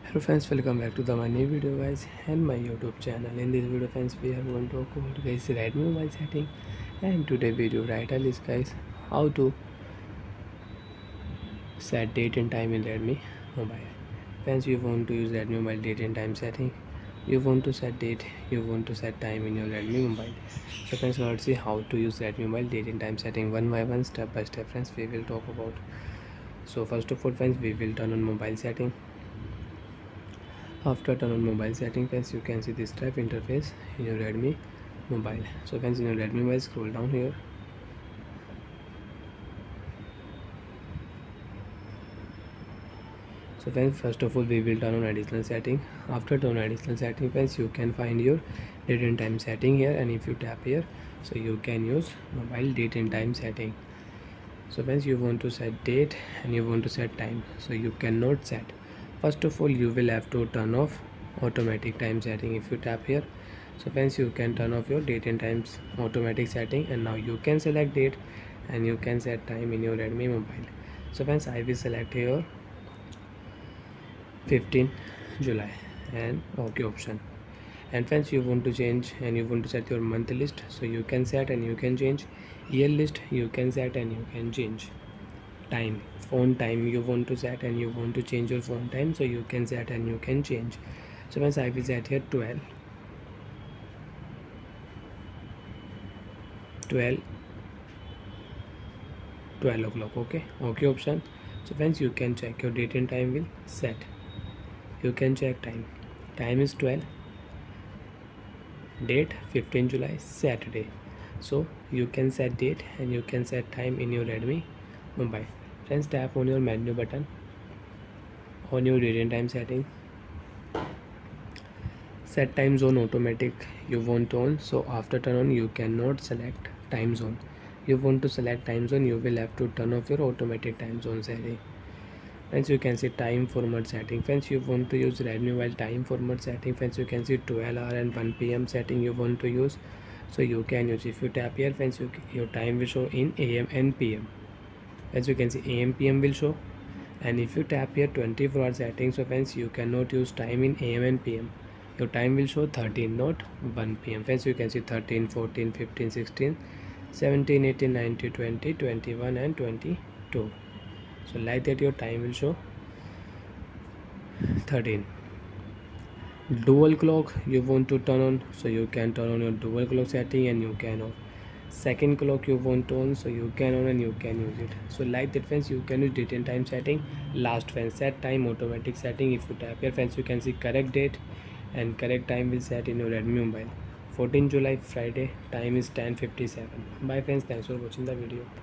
Hello friends, welcome back to my new video guys and my YouTube channel. In this video friends, we are going to talk about guys Redmi mobile setting, and today video title is guys how to set date and time in Redmi mobile. Friends, you want to use Redmi mobile date and time setting, you want to set date, you want to set time in your Redmi mobile. So friends, let's see how to use Redmi mobile date and time setting one by one, step by step. Friends, we will talk about. So first of all friends, we will turn on mobile setting. After turn on mobile setting friends, you can see this type interface in your Redmi mobile. So friends, in your Redmi mobile, scroll down here. So friends, first of all we will turn on additional setting. After turn on additional setting friends, you can find your date and time setting here, and if you tap here, so you can use mobile date and time setting. So friends, you want to set date and you want to set time, so you cannot set. First of all, you will have to turn off automatic time setting. If you tap here, so friends, you can turn off your date and times automatic setting, and now you can select date and you can set time in your Redmi mobile. So friends, I will select here 15 July and OK option. And friends, you want to change and you want to set your month list, so you can set and you can change. Year list you can set and you can change. Time, phone time you want to set and you want to change your phone time, so you can set and you can change. So friends, I will set here 12 o'clock. Okay option. So friends, you can check your date and time will set. You can check time is 12, date 15 July Saturday. So you can set date and you can set time in your Redmi mobile. Friends, tap on your menu button on your date and time setting. Set time zone automatic you want on, so after turn on you cannot select time zone. You want to select time zone, you will have to turn off your automatic time zone setting. Friends, you can see time format setting. Friends, you want to use Redmi mobile time format setting. Friends, you can see 12 hour and 1 p.m. setting you want to use, so you can use. If you tap here friends, your time will show in AM and PM. As you can see, AM PM will show, and if you tap here 24 hour setting, so friends, you cannot use time in AM and PM. Your time will show 13, not 1 p.m. Friends, you can see 13, 14, 15, 16, 17, 18, 19, 20, 21 and 22. So like that your time will show 13. Dual clock you want to turn on, so you can turn on your dual clock setting and you can off. Second clock you want to on, so you can on and you can use it. So like that friends, you can use date and time setting. Last friends, set time automatic setting. If you tap here friends, you can see correct date and correct time will set in your Redmi mobile. 14 July Friday, time is 10:57. Bye friends, thanks for watching the video.